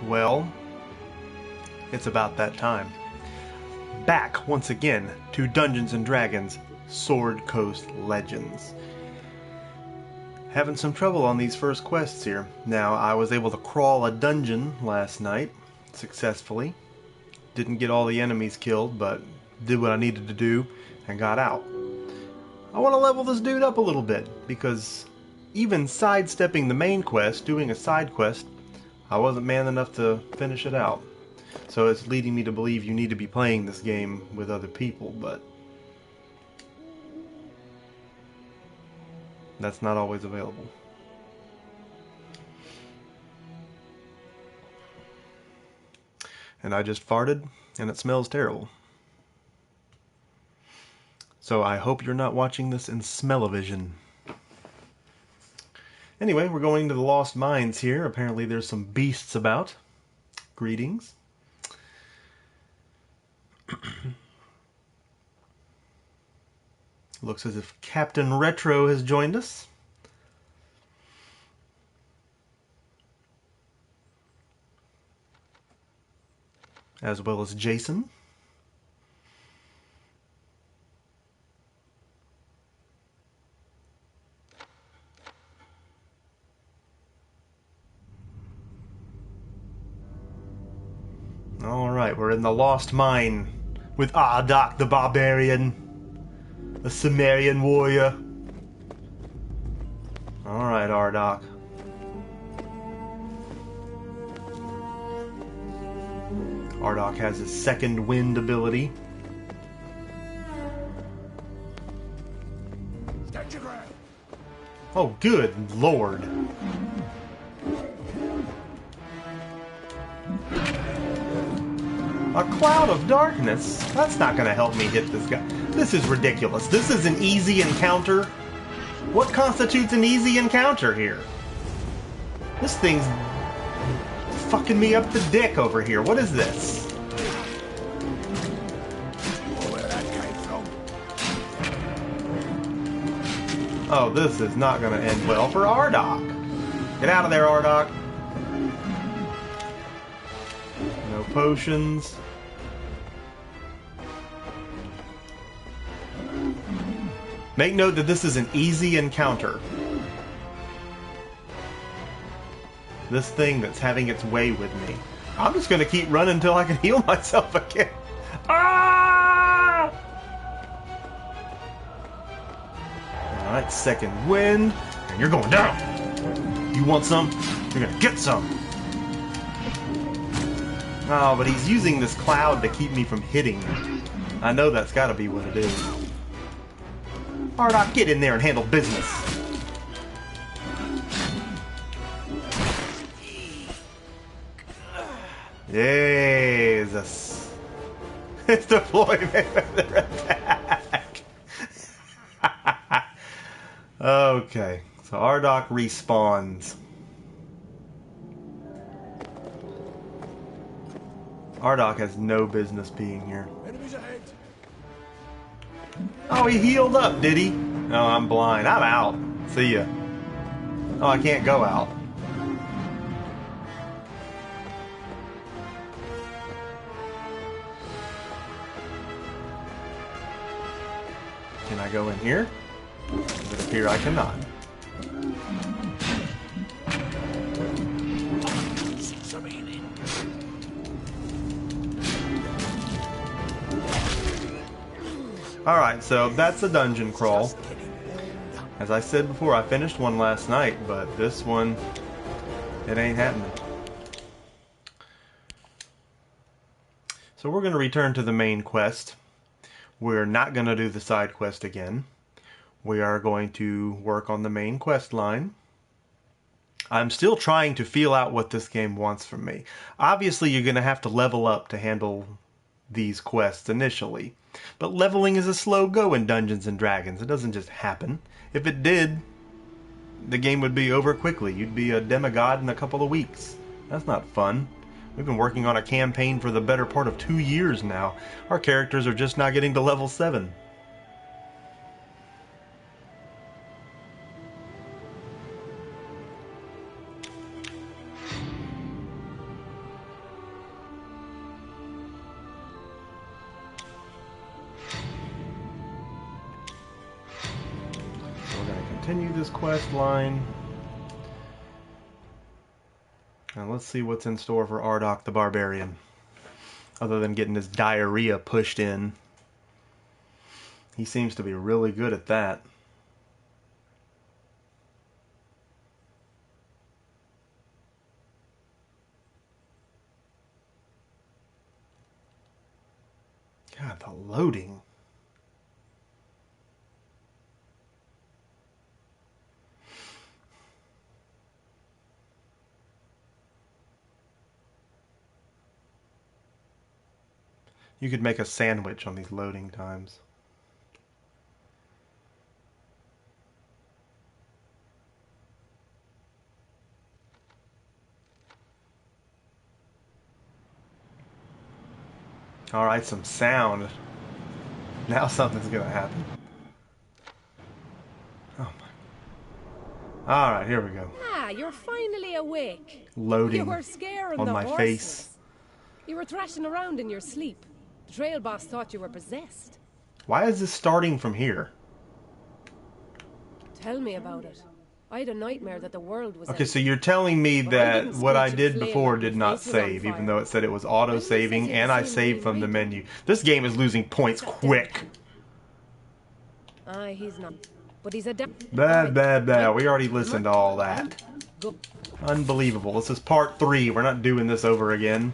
Well, it's about that time. Back once again to Dungeons and Dragons Sword Coast Legends. Having some trouble on these first quests here. Now, I was able to crawl a dungeon last night successfully. Didn't get all the enemies killed, but did what I needed to do and got out. I want to level this dude up a little bit, because even sidestepping the main quest, doing a side quest, I wasn't man enough to finish it out. So it's leading me to believe you need to be playing this game with other people, but that's not always available. And I just farted, and it smells terrible. So I hope you're not watching this in smell-o-vision. Anyway, we're going to the Lost Mines here. Apparently there's some beasts about. Greetings. Looks as if Captain Retro has joined us. As well as Jason. Alright, we're in the Lost Mine with Ardok the Barbarian, a Cimmerian warrior. Alright, Ardok. Ardok has his second wind ability. Oh, good lord. A cloud of darkness? That's not going to help me hit this guy. This is ridiculous. This is an easy encounter. What constitutes an easy encounter here? This thing's fucking me up the dick over here. What is this? Where that came from. Oh, this is not going to end well for Ardok. Get out of there, Ardok. No potions. Make note that this is an easy encounter. This thing that's having its way with me. I'm just going to keep running until I can heal myself again. Ah! Alright, second wind. And you're going down. You want some? You're going to get some. Oh, but he's using this cloud to keep me from hitting. I know that's got to be what it is. Ardok, get in there and handle business. Jesus. It's deployment of their attack. Okay, so Ardok respawns. Ardok has no business being here. Enemies ahead. Oh, he healed up, did he? No, I'm blind. I'm out. See ya. Oh, I can't go out. Can I go in here? It would appear I cannot. Alright, so that's a dungeon crawl. As I said before, I finished one last night, but this one, it ain't happening. So we're going to return to the main quest. We're not going to do the side quest again. We are going to work on the main quest line. I'm still trying to feel out what this game wants from me. Obviously, you're going to have to level up to handle these quests initially. But leveling is a slow go in Dungeons and Dragons. It doesn't just happen. If it did, the game would be over quickly. You'd be a demigod in a couple of weeks. That's not fun. We've been working on a campaign for the better part of 2 years now. Our characters are just not getting to level 7. continue this quest line. And let's see what's in store for Ardok the Barbarian. Other than getting his diarrhea pushed in. He seems to be really good at that. God, the loading. You could make a sandwich on these loading times. Alright, some sound. Now something's gonna happen. Oh my. Alright, here we go. Ah, you're finally awake. Loading You were scaring on the my horses. face. You were thrashing around in your sleep. The trail boss thought you were possessed. Why is this starting from here? Tell me about it. I had a nightmare that the world was Okay, so you're telling me But I that didn't what I squelch did and flame before like did my not face was on save, even fire. though it said it was Why didn't it auto-saving, say and the I same saved way from the we did? menu. This game is losing points quick. Aye, he's not. But he's a Blah, blah, blah. We already listened to all that. Go. Unbelievable. This is part 3. We're not doing this over again.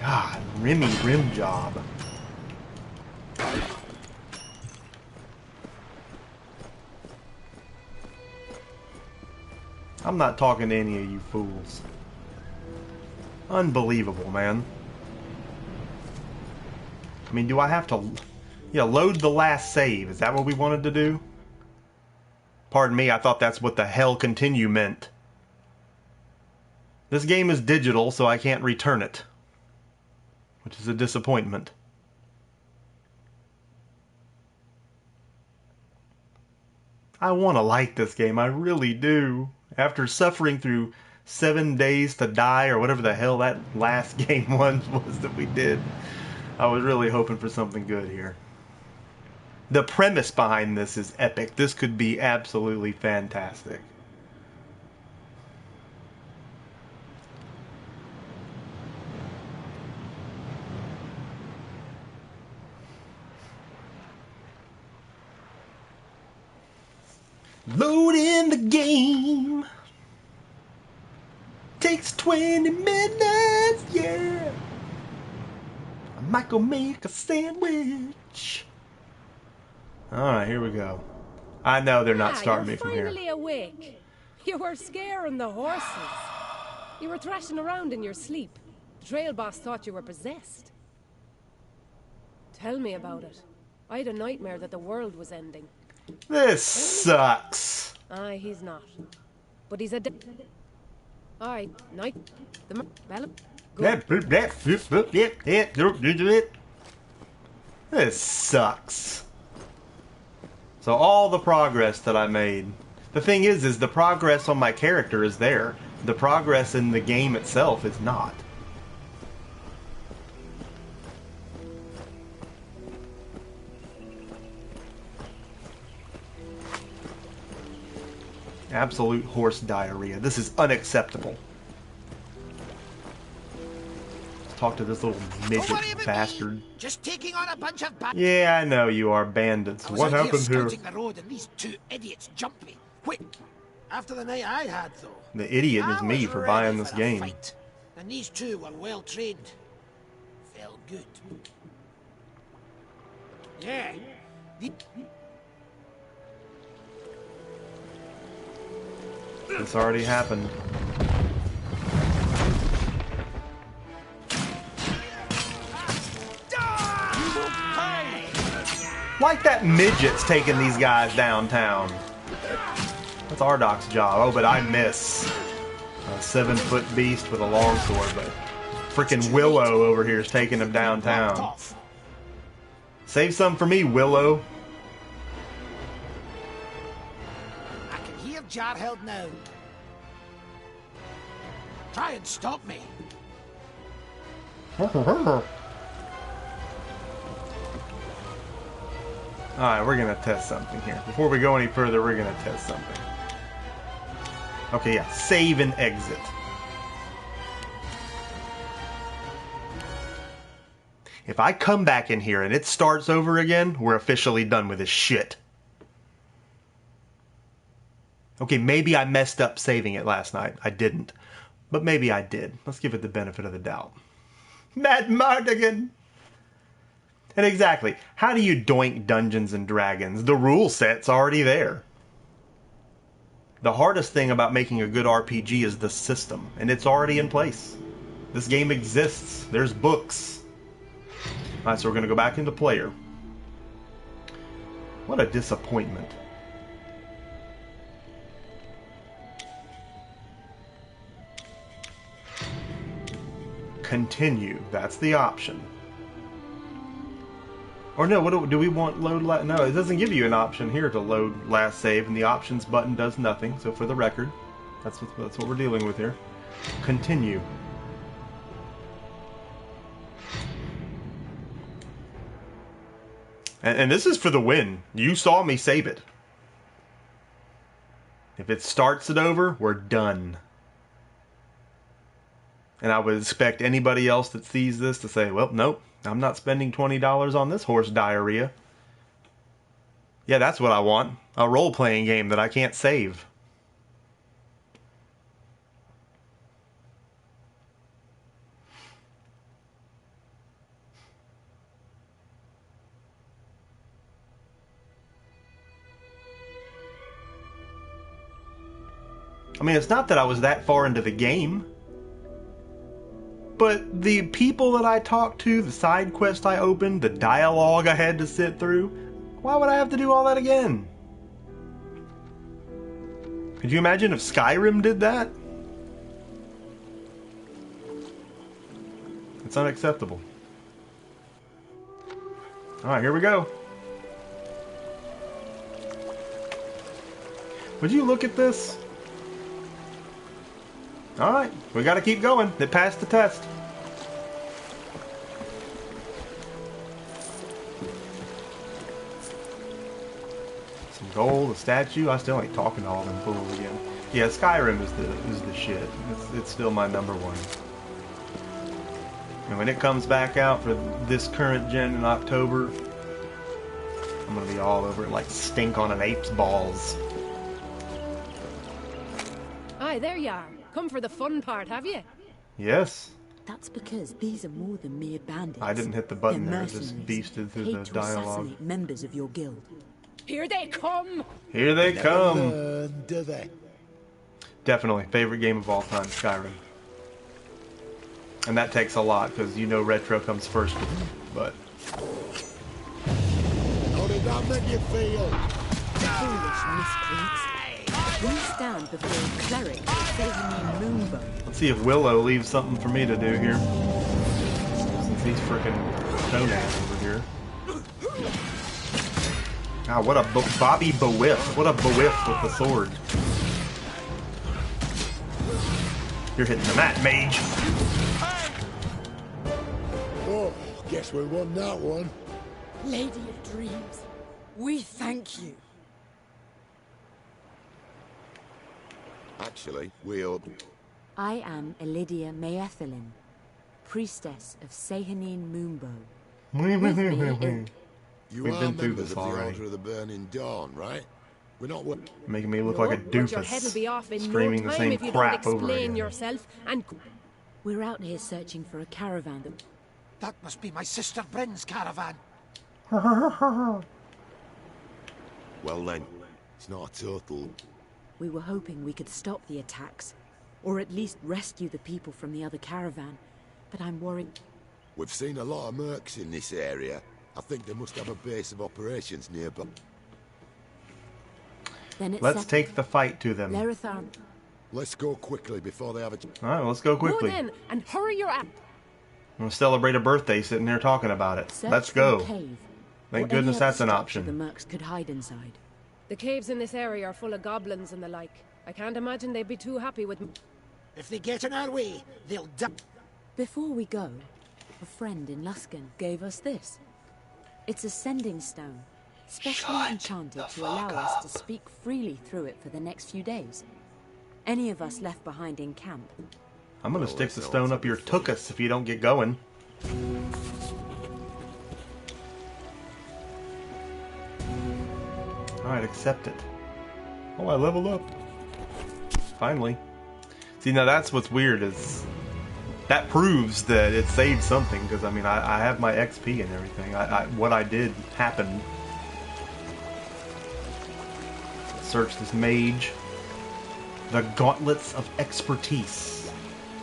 God, Remy rim job. I'm not talking to any of you fools. Unbelievable, man. I mean, do I have to... Yeah, load the last save. Is that what we wanted to do? Pardon me, I thought that's what the hell continue meant. This game is digital, so I can't return it. Which is a disappointment. I want to like this game, I really do. After suffering through 7 days to die, or whatever the hell that last game was that we did, I was really hoping for something good here. The premise behind this is epic. This could be absolutely fantastic. Load in the game. Takes 20 minutes, yeah. I might go make a sandwich. Alright, here we go. I know they're not starting me from here. You're finally awake. You were scaring the horses. You were thrashing around in your sleep. The trail boss thought you were possessed. Tell me about it. I had a nightmare that the world was ending. This sucks. Aye, he's not. But he's a... Aye, night. The... Bella... This sucks. So all the progress that I made. The thing is the progress on my character is there. The progress in the game itself is not. Absolute horse diarrhea. This is unacceptable. Let's talk to this little midget bastard. Me. Just taking on a bunch of Yeah, I know you are bandits. What happened here? scouting the road and these two idiots jumped me. Quick. After the night I had, though. The idiot is I me was for ready buying this for a game. fight. And these two were well trained. Felt good. Yeah. This already happened. Like that midget's taking these guys downtown. That's Ardok's job. Oh, but I miss. A 7-foot beast with a longsword, but freaking Willow over here is taking him downtown. Save some for me, Willow. I can hear Jarheld now. Try and stop me. Alright, we're gonna test something here. Before we go any further, we're gonna test something. Okay, yeah. Save and exit. If I come back in here and it starts over again, we're officially done with this shit. Okay, maybe I messed up saving it last night. I didn't. But maybe I did. Let's give it the benefit of the doubt. Matt Mardigan! And exactly, how do you doink Dungeons and Dragons? The rule set's already there. The hardest thing about making a good RPG is the system, and it's already in place. This game exists. There's books. Alright, so we're going to go back into player. What a disappointment. Continue. That's the option. Or no, what do we want load last? No, it doesn't give you an option here to load last save, and the options button does nothing. So for the record, that's what we're dealing with here. Continue. And this is for the win. You saw me save it. If it starts it over, we're done. And I would expect anybody else that sees this to say, well, nope, I'm not spending $20 on this horse diarrhea. Yeah, that's what I want. A role-playing game that I can't save. I mean, it's not that I was that far into the game. But the people that I talked to, the side quest I opened, the dialogue I had to sit through, why would I have to do all that again? Could you imagine if Skyrim did that? It's unacceptable. Alright, here we go. Would you look at this? Alright, we gotta keep going. It passed the test. Some gold, a statue. I still ain't talking to all them fools again. Yeah, Skyrim is the shit. It's still my number one. And when it comes back out for this current gen in October, I'm gonna be all over it like stink on an ape's balls. Aye, there you are. Come for the fun part, have you? Yes. That's because these are more than mere bandits. I didn't hit the button They're there. It just mercenaries, beasted through paid the to dialogue. assassinate members of your guild. Here they come! Here they come! Do they? Definitely. Favorite game of all time, Skyrim. And that takes a lot, because you know retro comes first with me, but... How did that make you feel? Foolish miscreants. We stand before a cleric Satanine Moonbow. Let's see if Willow leaves something for me to do here. Since he's frickin' toenails over here. Ah, what a Bobby Bewiff. What a Bewiff with the sword. You're hitting the mat, mage. Oh, guess we won that one. Lady of Dreams, we thank you. Actually, we'll... I am Elidia Maethelin, priestess of Sahanine Moonbow. With me You We've are been through members this of the already. Order of the Burning Dawn, right? We're not... Making me look No, like a but your doofus. head'll be off in Screaming no the time same if you crap don't over explain again. yourself and... We're out here searching for a caravan that... That must be my sister Bryn's caravan. Well then, it's not a total... We were hoping we could stop the attacks, or at least rescue the people from the other caravan, but I'm worried... We've seen a lot of mercs in this area. I think they must have a base of operations nearby. Then it's Let's take the fight to them. Lerithar, Let's go quickly before they have a... Alright, let's go Go quickly. then, and hurry your app. I'm gonna celebrate a birthday sitting here talking about it. search Let's for go. a cave, Thank or goodness any other that's an structure option. the mercs could hide inside. The caves in this area are full of goblins and the like. I can't imagine they'd be too happy with... If they get in our way, they'll die. Before we go, a friend in Luskan gave us this. It's a sending stone, specially enchanted to allow us to speak freely through it for the next few days. Any of us left behind in camp. I'm gonna stick the stone up your tuchus if you don't get going. Alright, accept it. Oh, I leveled up. Finally. See, now that's what's weird is... That proves that it saved something, because, I mean, I have my XP and everything. What I did happened. Search this mage. The Gauntlets of Expertise.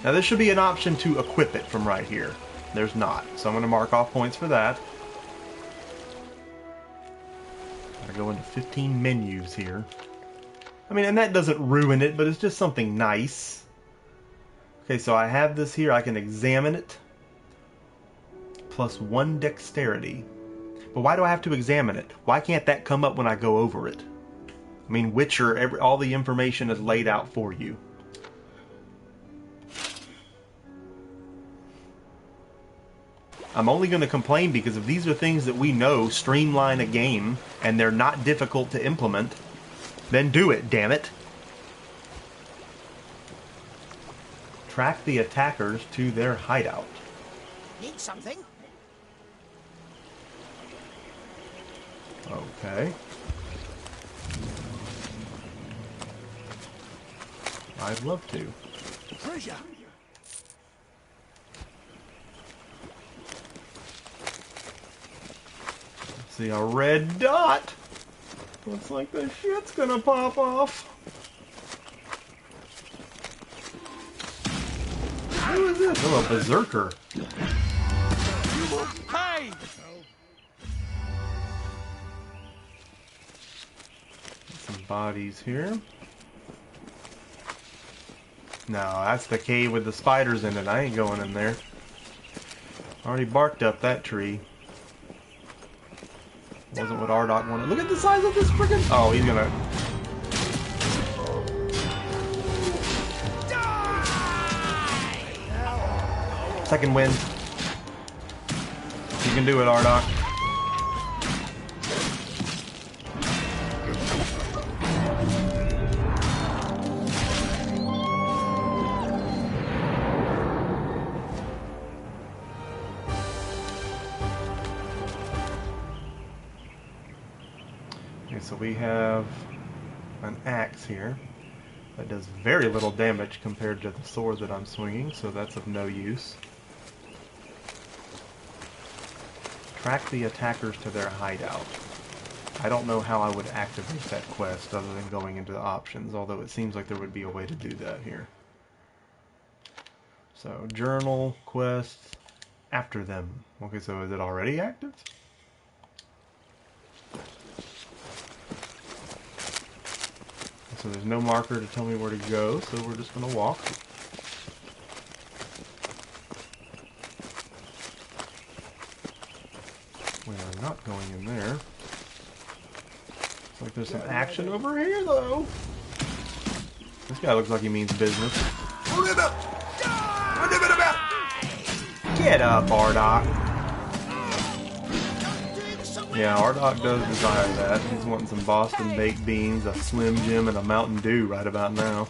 Now, there should be an option to equip it from right here. There's not. So I'm going to mark off points for that. I go into 15 menus here. I mean, and that doesn't ruin it, but it's just something nice. Okay, so I have this here. I can examine it. +1 dexterity. But why do I have to examine it? Why can't that come up when I go over it? I mean, Witcher, all the information is laid out for you. I'm only going to complain because if these are things that we know streamline a game and they're not difficult to implement, then do it, damn it. Track the attackers to their hideout. Need something? Okay. I'd love to. Treasure. See a red dot. Looks like the shit's gonna pop off. Who is this? Oh, a berserker. Hey! Some bodies here. No, that's the cave with the spiders in it. I ain't going in there. Already barked up that tree. Wasn't what Ardok wanted. Look at the size of this friggin'... Oh, he's gonna... Second wind. You can do it, Ardok. Okay, so we have an axe here that does very little damage compared to the sword that I'm swinging, so that's of no use. Track the attackers to their hideout. I don't know how I would activate that quest other than going into the options, although it seems like there would be a way to do that here. So, journal, quest, after them. Okay, so is it already active? So there's no marker to tell me where to go, so we're just going to walk. We are not going in there. Looks like there's some action over here, though. This guy looks like he means business. Get up, Ardok. Yeah, Ardok does desire that. He's wanting some Boston baked beans, a Slim Jim, and a Mountain Dew right about now.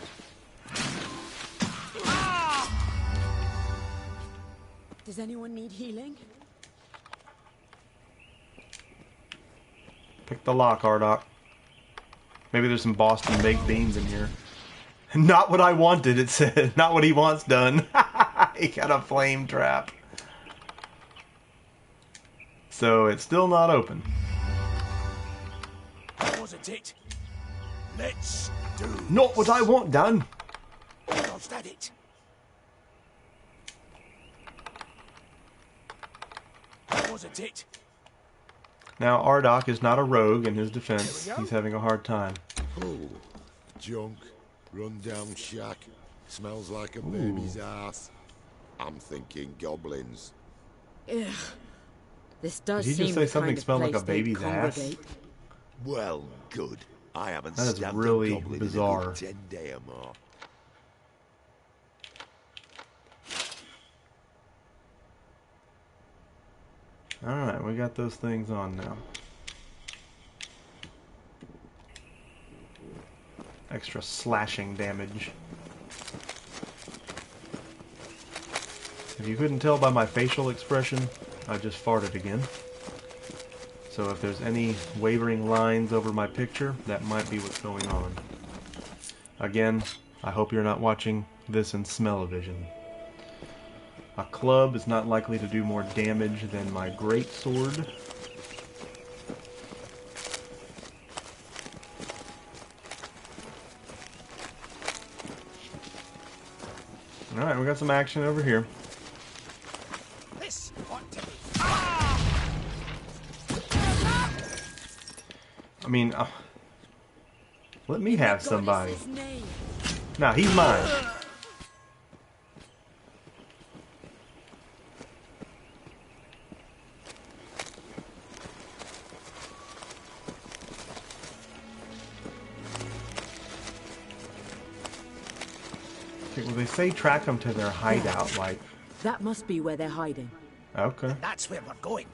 Does anyone need healing? Pick the lock, Ardok. Maybe there's some Boston baked beans in here. Not what I wanted, it said. Not what he wants done. He got a flame trap. So it's still not open. Wasn't it? Let's do Not what I want done. Was that it? Wasn't it? Now, Ardok is not a rogue in his defense. He's having a hard time. Oh, junk, run-down shack, smells like a baby's ass. I'm thinking goblins. Ugh. This does Did he seem just say the something kind of smelled like place a they'd baby's ass? congregate. Well, good. I haven't That is stabbed really a goblin bizarre. in a good 10 day or more. Alright, we got those things on now. extra slashing damage. If you couldn't tell by my facial expression, I just farted again. So if there's any wavering lines over my picture, that might be what's going on. Again, I hope you're not watching this in smell-o-vision. A club is not likely to do more damage than my great sword. Alright, we got some action over here. This ought to be. I mean, let me have somebody. Nah, he's mine. Okay, well, they say track them to their hideout, like... That must be where they're hiding. Okay. That's where we're going.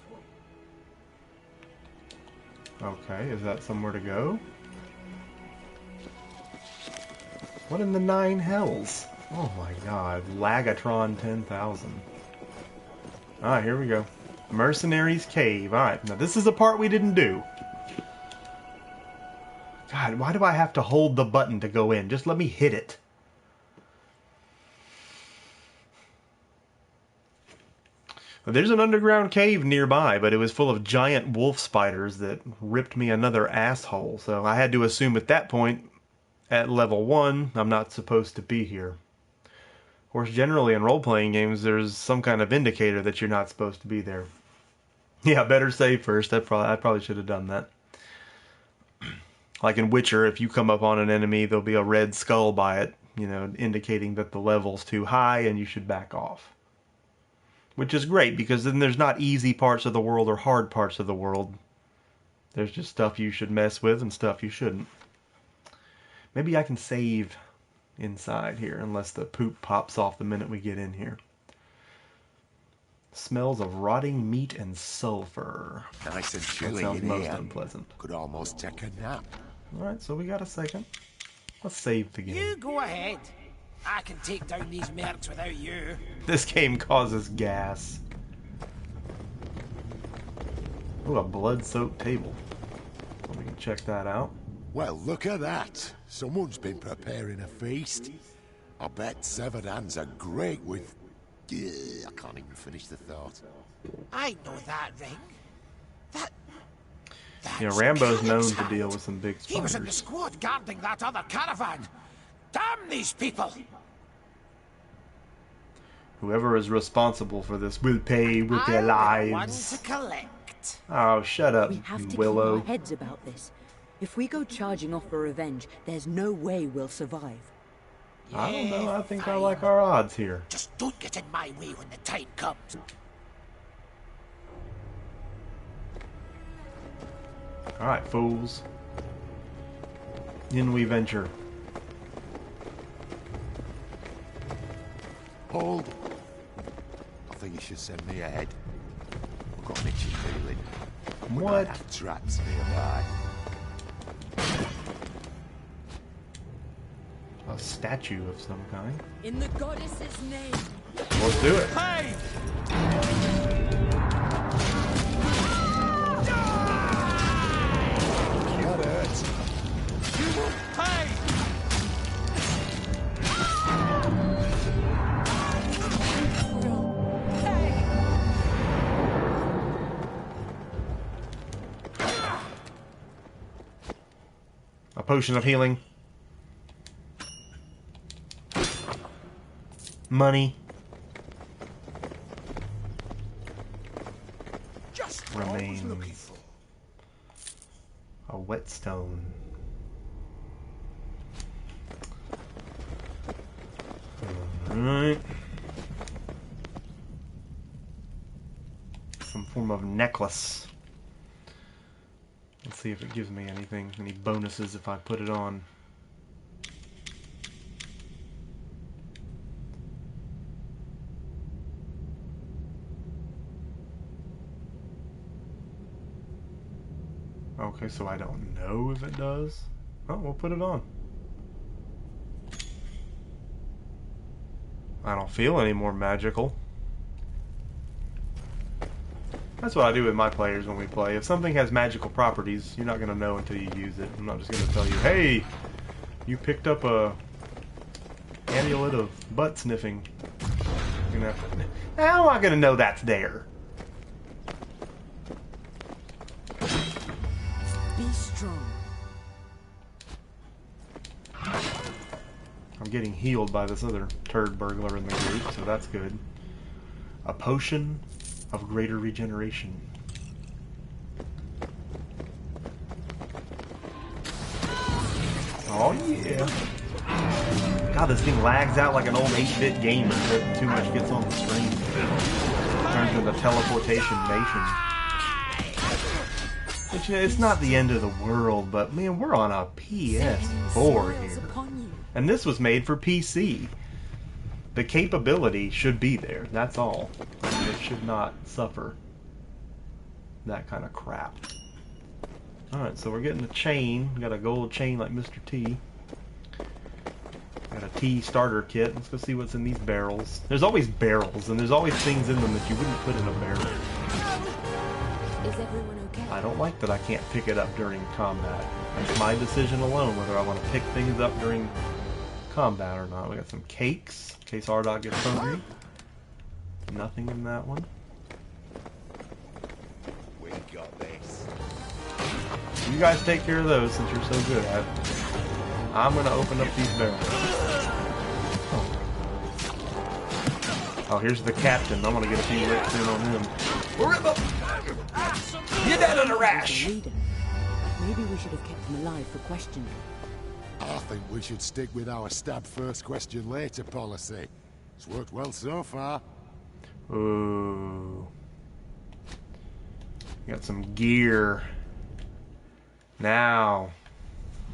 Okay, is that somewhere to go? What in the nine hells? Oh my god, Lagatron 10,000. Alright, here we go. Mercenaries Cave. Alright, now this is the part we didn't do. God, why do I have to hold the button to go in? Just let me hit it. There's an underground cave nearby, but it was full of giant wolf spiders that ripped me another asshole. So I had to assume at that point, at level 1, I'm not supposed to be here. Of course, generally in role-playing games, there's some kind of indicator that you're not supposed to be there. Yeah, better save first. I probably should have done that. Like in Witcher, if you come up on an enemy, there'll be a red skull by it, you know, indicating that the level's too high and you should back off. Which is great, because then there's not easy parts of the world or hard parts of the world. There's just stuff you should mess with and stuff you shouldn't. Maybe I can save inside here, unless the poop pops off the minute we get in here. Smells of rotting meat and sulfur. Nice and That chilly sounds in most here. unpleasant. Could almost take a nap. Alright, so we got a second. Let's save the game. You go ahead. I can take down these mercs without you. This game causes gas. Ooh, a blood-soaked table. Well, we can check that out. Well, look at that. Someone's been preparing a feast. I bet severed hands are great with... I can't even finish the thought. I know that ring. That's Yeah, Rambo's known Caleb's to deal hand. with some big He was in the spiders. squad guarding that other caravan. Damn these people! Whoever is responsible for this will pay with their I'm the one lives. to collect. Oh, shut up, We have you to Willow. keep our heads about this. If we go charging off for revenge, there's no way we'll survive. I don't know, I think I fine. like our odds here. Just don't get in my way when the time comes. Alright, fools. In we venture. Hold. I think you should send me ahead. I've got an itchy feeling. We might What? have traps nearby. A statue of some kind. In the goddess's name. Let's do it. Hey! That hurts. Hey! A potion of healing. Money. Just what I was looking Remains. for. A whetstone. Alright. Some form of necklace. Let's see if it gives me anything, any bonuses if I put it on. Okay, so I don't know if it does. Oh, we'll put it on. I don't feel any more magical. That's what I do with my players when we play. If something has magical properties, you're not going to know until you use it. I'm not just going to tell you, hey, you picked up a amulet of butt sniffing. You're gonna have to, how am I going to know that's there? Be strong. I'm getting healed by this other turd burglar in the group, so that's good. A potion of greater regeneration. Oh yeah. God, this thing lags out like an old 8-bit game if too much gets on the screen. Turns into teleportation nation. Which, it's not the end of the world, but man, we're on a PS4 here. And this was made for PC. The capability should be there, that's all. It should not suffer that kind of crap. Alright, so we're getting a chain. We got a gold chain like Mr. T. Got a T starter kit. Let's go see what's in these barrels. There's always barrels, and there's always things in them that you wouldn't put in a barrel. Is everyone okay? I don't like that I can't pick it up during combat. It's my decision alone whether I want to pick things up during combat or not. We got some cakes in case Ardok gets hungry. Nothing in that one. We got this. You guys take care of those since you're so good at it. I'm gonna open up these barrels. Oh, here's the captain. I'm gonna get a few licks in on him. You're dead in a rash! Maybe we should have kept him alive for questioning. I think we should stick with our stab first, question later policy. It's worked well so far. Ooh. Got some gear. Now,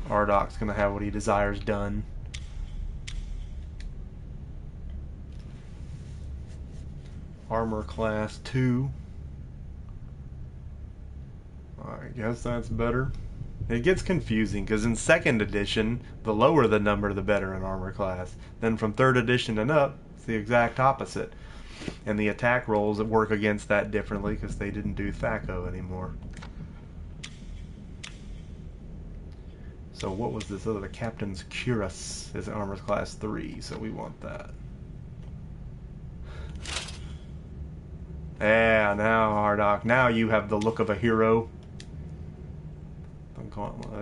Ardok's gonna have what he desires done. Armor class 2. I guess that's better. It gets confusing because in 2nd edition, the lower the number, the better in armor class. Then from 3rd edition and up, it's the exact opposite. And the attack rolls work against that differently because they didn't do THAC0 anymore. So what was this other? The Captain's Cuirass is armor class 3, so we want that. Yeah, now Ardok, now you have the look of a hero.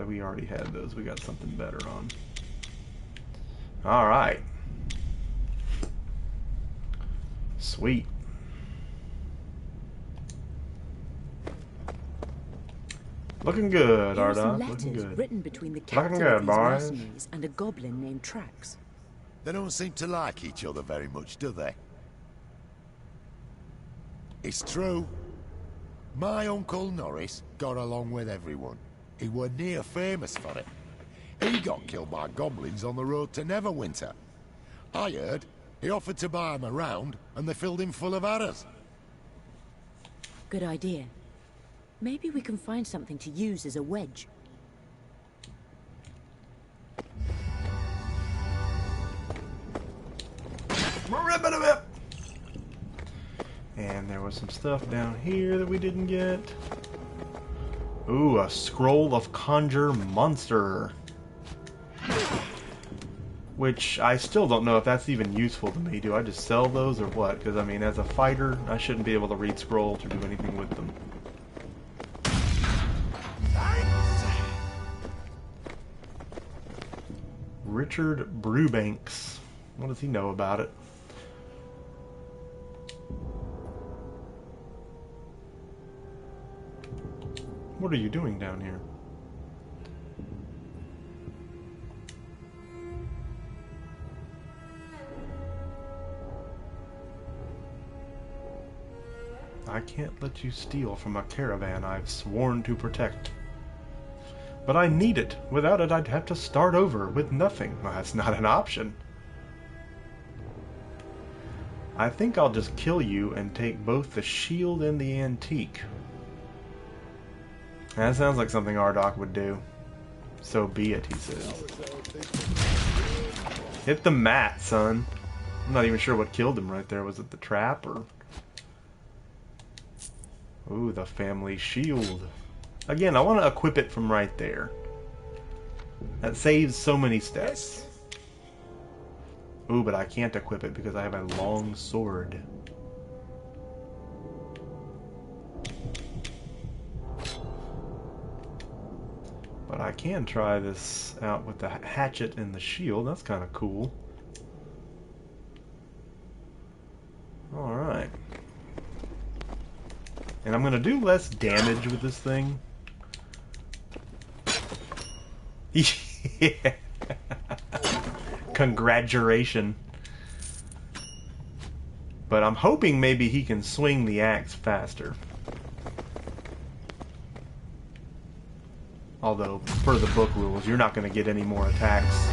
We already had those. We got something better on. Alright. Sweet. Looking good, Here are some Ardok. Looking letters good. written between the Looking captain good, of these boys. mercenaries and a goblin named Trax. They don't seem to like each other very much, do they? It's true. My Uncle Norris got along with everyone. He were near famous for it. He got killed by goblins on the road to Neverwinter. I heard he offered to buy him around, and they filled him full of arrows. Good idea. Maybe we can find something to use as a wedge. And there was some stuff down here that we didn't get. Ooh, a scroll of conjure monster. Which I still don't know if that's even useful to me. Do I just sell those or what? Because I mean, as a fighter, I shouldn't be able to read scrolls or do anything with them. Richard Brewbanks. What does he know about it? What are you doing down here? I can't let you steal from a caravan I've sworn to protect. But I need it. Without it, I'd have to start over with nothing. Well, that's not an option. I think I'll just kill you and take both the shield and the antique. That sounds like something Ardok would do. So be it, he says. Hit the mat, son. I'm not even sure what killed him right there. Was it the trap or... Ooh, the family shield. Again, I want to equip it from right there. That saves so many steps. Ooh, but I can't equip it because I have a long sword. But I can try this out with the hatchet and the shield. That's kind of cool. Alright. And I'm going to do less damage with this thing. Yeah. Congratulations. But I'm hoping maybe he can swing the axe faster. Although, per the book rules, you're not going to get any more attacks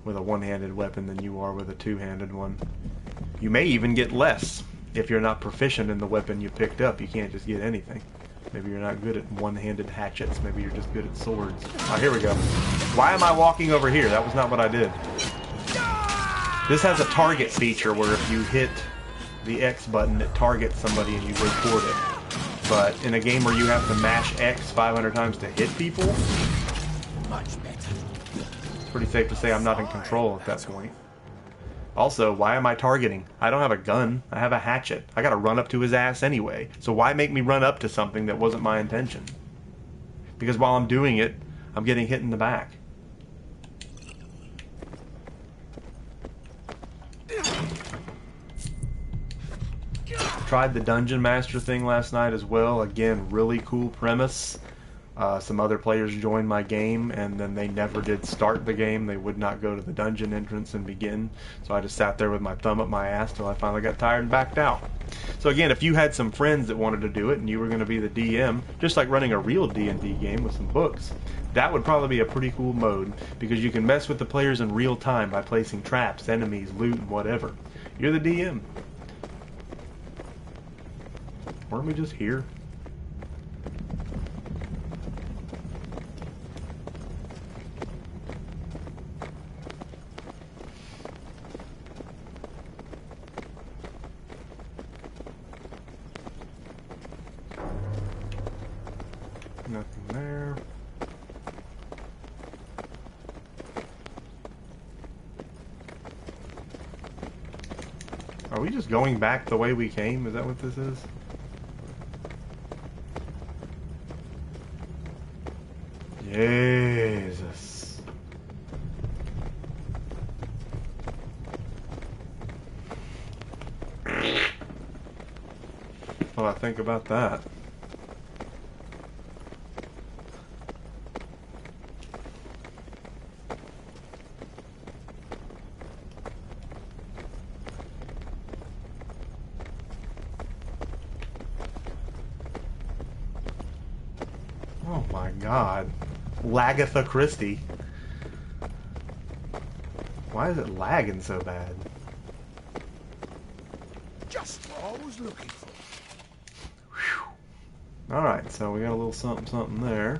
with a one-handed weapon than you are with a two-handed one. You may even get less if you're not proficient in the weapon you picked up. You can't just get anything. Maybe you're not good at one-handed hatchets. Maybe you're just good at swords. Oh, here we go. Why am I walking over here? That was not what I did. This has a target feature where if you hit the X button, it targets somebody and you go toward it. But in a game where you have to mash X 500 times to hit people, it's pretty safe to say I'm not in control at that point. Also, why am I targeting? I don't have a gun. I have a hatchet. I gotta run up to his ass anyway. So why make me run up to something that wasn't my intention? Because while I'm doing it, I'm getting hit in the back. Tried the Dungeon Master thing last night as well. Again, really cool premise. Some other players joined my game, and then they never did start the game. They would not go to the dungeon entrance and begin. So I just sat there with my thumb up my ass till I finally got tired and backed out. So again, if you had some friends that wanted to do it, and you were going to be the DM, just like running a real D&D game with some books, that would probably be a pretty cool mode, because you can mess with the players in real time by placing traps, enemies, loot, and whatever. You're the DM. Weren't we just here? Nothing there. Are we just going back the way we came? Is that what this is? Jesus. What do I think about that? Oh my God. Lagatha Christie. Why is it lagging so bad? Just what I was looking for. Alright, so we got a little something something there.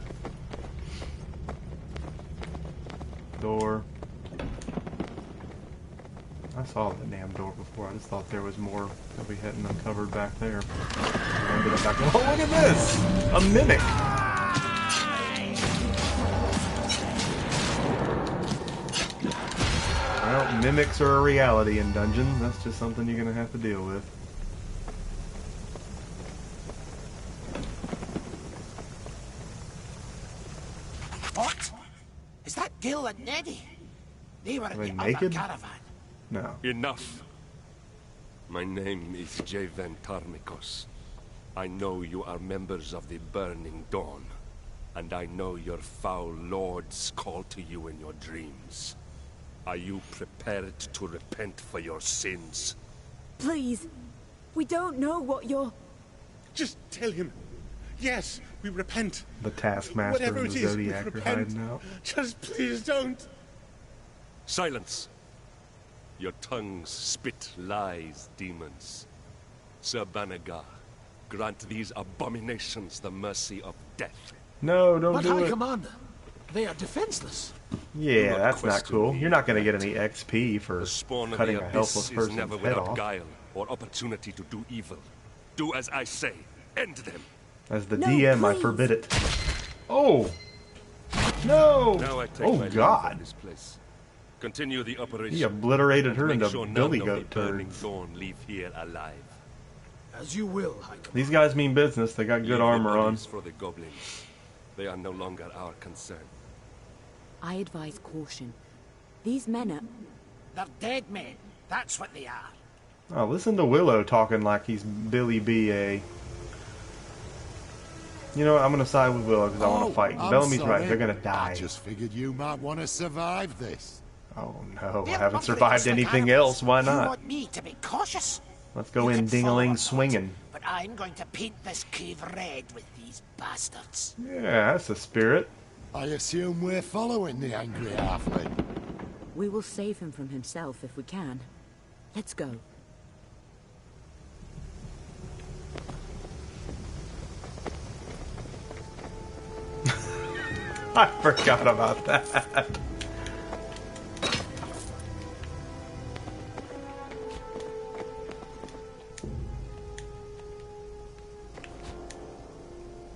Door. I saw the damn door before. I just thought there was more that we hadn't uncovered back there. Ended up back. Oh, look at this! A mimic! Well, mimics are a reality in dungeons. That's just something you're gonna have to deal with. What? Is that Gil and Neddy? They were in they the naked? other caravan. No. Enough. My name is Javen Tarmikos. I know you are members of the Burning Dawn, and I know your foul lords call to you in your dreams. Are you prepared to repent for your sins? Please, we don't know what you're... Just tell him. Yes, we repent. The Taskmaster Whatever and it the is, we Zodiac are repent. hiding out. Just please don't. Silence! Your tongues spit lies, demons. Sir Banagar, grant these abominations the mercy of death. No, don't But do High it. Commander, They are defenseless. Yeah, not that's not question cool. me, You're not going to get any XP for The spawn of cutting the a abyss helpless is person's never head without off. guile or opportunity to do evil. Do as I say. End them. As the No, DM, I please. forbid it. Oh! No! Now I take Oh, my leave God. of this place. Continue the operation. He obliterated and her make into sure none billy of goat the burning turds. dawn leave here alive. As you will, High Commander. These guys mean business. They got good Leave armor the on. bodies for the goblins. They are no longer our concern. I advise caution. These men are... They're dead men. That's what they are. Oh, listen to Willow talking like he's Billy B.A. You know what? I'm going to side with Willow because I want to fight. I'm Bellamy's sorry. right. They're going to die. I just figured you might want to survive this. Oh, no. I They're haven't not survived the anything cannibals. else. Why You not? want me to be cautious? Let's go You in can follow ding-a-ling or not, swinging. But I'm going to paint this cave red with these bastards. Yeah, that's the spirit. I assume we're following the angry halfling. We will save him from himself if we can. Let's go. I forgot about that.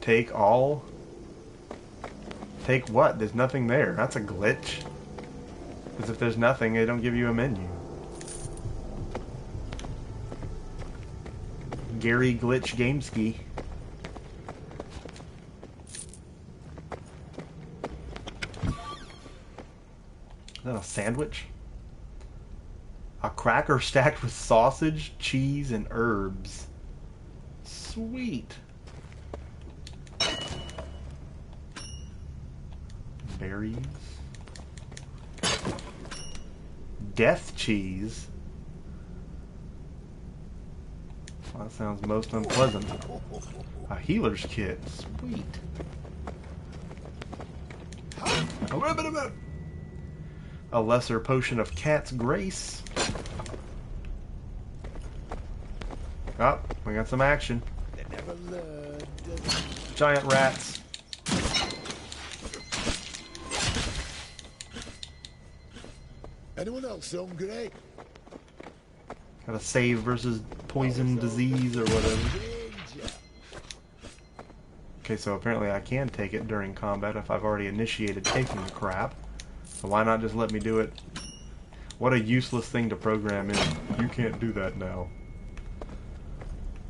Take all? Take what? There's nothing there. That's a glitch. Because if there's nothing, they don't give you a menu. Gary Glitch Gameski. Is that a sandwich? A cracker stacked with sausage, cheese, and herbs. Sweet. Berries. Death cheese. Well, that sounds most unpleasant. A healer's kit. Sweet. Oh. A lesser potion of cat's grace. Oh, we got some action. They never learned. Giant rats. Anyone else hungry? Got to save versus poison disease or whatever. Okay, so apparently I can take it during combat if I've already initiated taking the crap. So why not just let me do it? What a useless thing to program in. You can't do that now.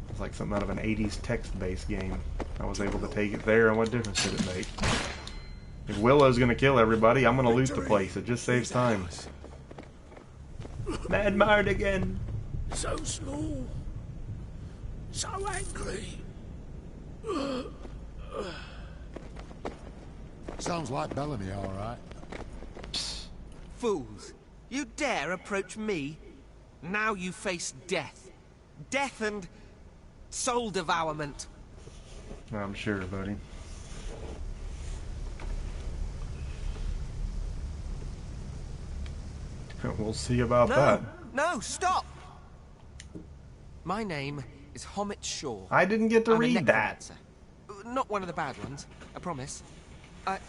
It's like something out of an 80s text-based game. I was able to take it there, and what difference did it make? If Willow's gonna kill everybody, I'm gonna loot the place. It just saves time. Mad Mard again. So small. So angry. Sounds like Bellamy, all right. Fools! You dare approach me? Now you face death. Death and soul devourment. I'm sure, buddy. We'll see about that. No, stop! My name is Homit Shaw. I didn't get to I'm a read that. necromancer. Not one of the bad ones, I promise. I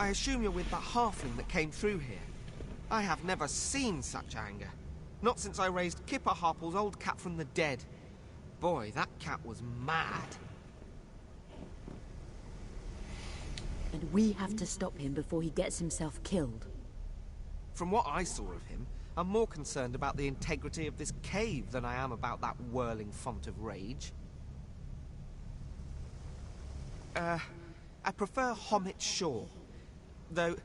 assume you're with that halfling that came through here. I have never seen such anger. Not since I raised Kipper Harple's old cat from the dead. Boy, that cat was mad. And we have to stop him before he gets himself killed. From what I saw of him, I'm more concerned about the integrity of this cave than I am about that whirling font of rage. I prefer Homit Shaw. Though,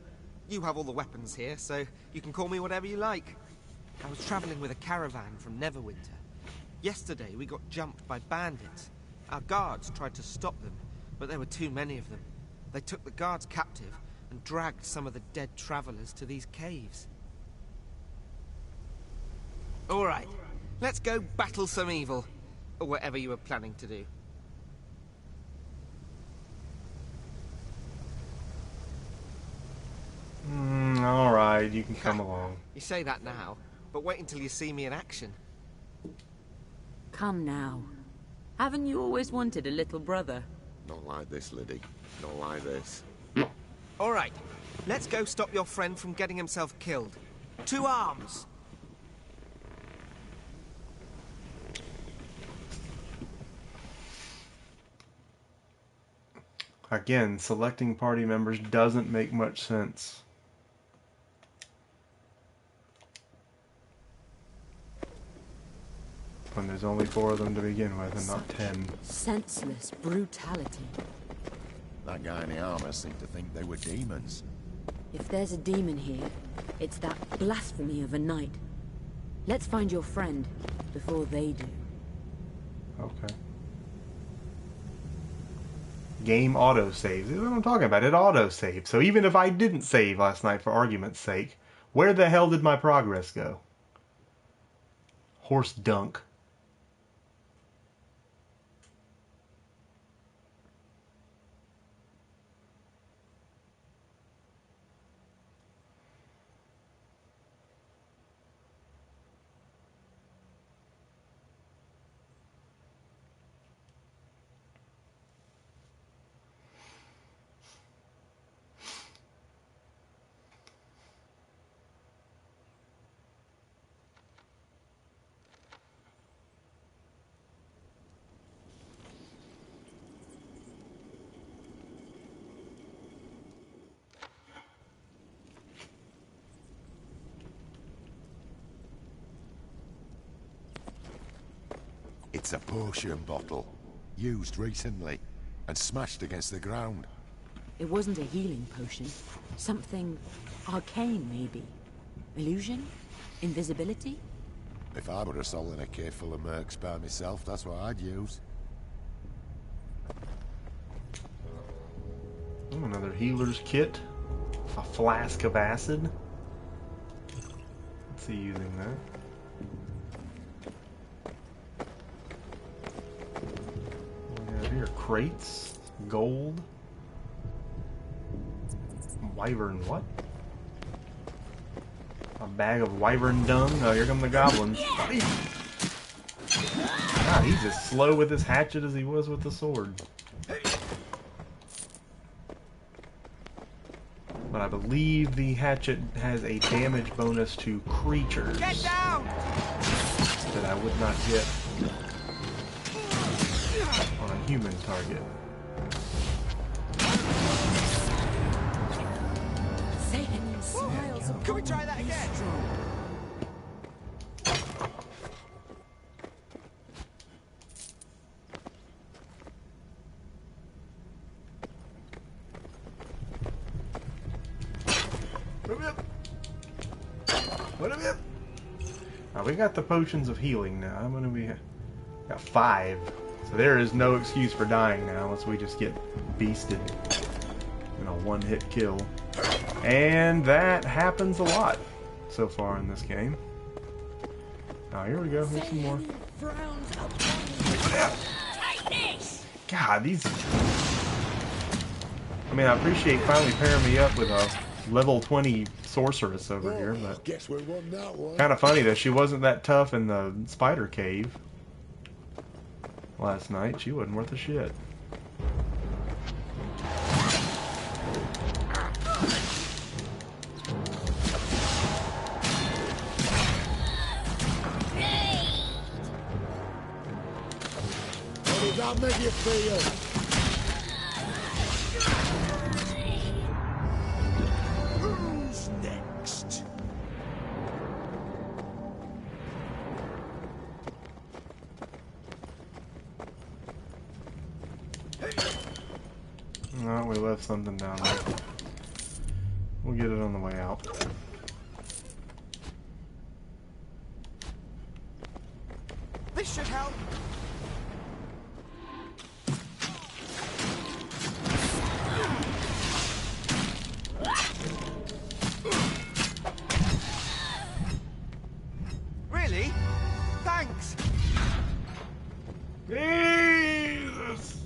you have all the weapons here, so you can call me whatever you like. I was traveling with a caravan from Neverwinter. Yesterday, we got jumped by bandits. Our guards tried to stop them, but there were too many of them. They took the guards captive and dragged some of the dead travelers to these caves. All right, let's go battle some evil, or whatever you were planning to do. Alright, you can come along. You say that now, but wait until you see me in action. Come now. Haven't you always wanted a little brother? Not like this, Liddy. Not like this. All right, let's go stop your friend from getting himself killed. To arms! Again, selecting party members doesn't make much sense. When there's only 4 of them to begin with and not 10. Senseless brutality. That guy in the armor seemed to think they were demons. If there's a demon here, it's that blasphemy of a knight. Let's find your friend before they do. Okay. Game autosaves. That's what I'm talking about. It autosaves. So even if I didn't save last night for argument's sake, where the hell did my progress go? Horse dunk. It's a potion bottle, used recently, and smashed against the ground. It wasn't a healing potion. Something arcane, maybe. Illusion? Invisibility? If I were assaulting a cave full of mercs by myself, that's what I'd use. Oh, another healer's kit. A flask of acid. What's he using there? What do we have here? Crates. Gold. Wyvern what? A bag of wyvern dung? Oh, here come the goblins. God, he's as slow with his hatchet as he was with the sword. But I believe the hatchet has a damage bonus to creatures Get down! that I would not get on a human target. Can we try that again? Now we got the potions of healing now. I'm gonna be got 5. So there is no excuse for dying now unless we just get beasted in a one-hit kill. And that happens a lot so far in this game. Oh, here we go. Here's some more. God, these... I mean, I appreciate finally pairing me up with a level 20 sorceress over here, but... Guess we won that one. Kind of funny that she wasn't that tough in the spider cave last night. She wasn't worth a shit. How does that make you feel? Who's next? No, we left something down there. We'll get it on the way out. This should help. Really? Thanks. Jesus!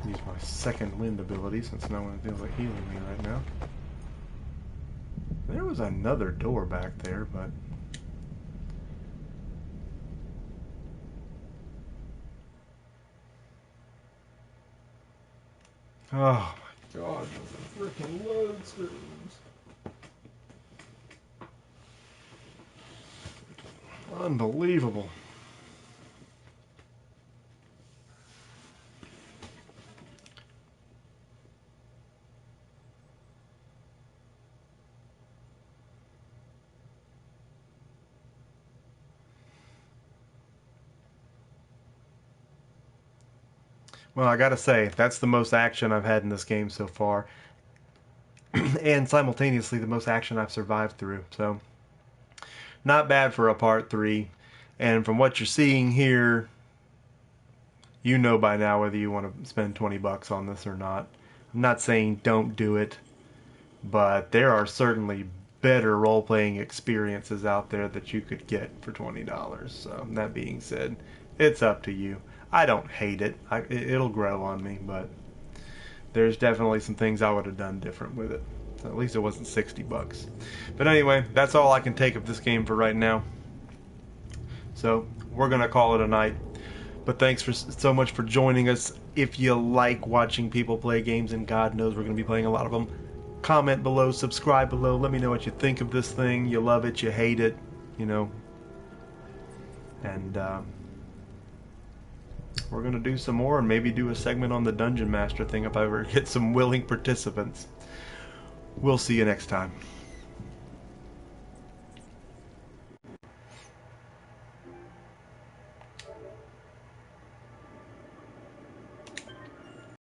Use my second wind ability since no one feels like healing me right now. There was another door back there, but Oh my god, those freaking load screens. Unbelievable. Well, I gotta say, that's the most action I've had in this game so far. And simultaneously, the most action I've survived through. So, not bad for a part 3. And from what you're seeing here, you know by now whether you want to spend 20 bucks on this or not. I'm not saying don't do it, but there are certainly better role-playing experiences out there that you could get for $20. So, that being said, it's up to you. I don't hate it. It'll grow on me, but there's definitely some things I would have done different with it. So at least it wasn't 60 bucks. But anyway, that's all I can take of this game for right now. So we're going to call it a night. But thanks so much for joining us. If you like watching people play games, and God knows we're going to be playing a lot of them, comment below, subscribe below. Let me know what you think of this thing. You love it, you hate it, you know. And we're going to do some more and maybe do a segment on the Dungeon Master thing if I ever get some willing participants. We'll see you next time.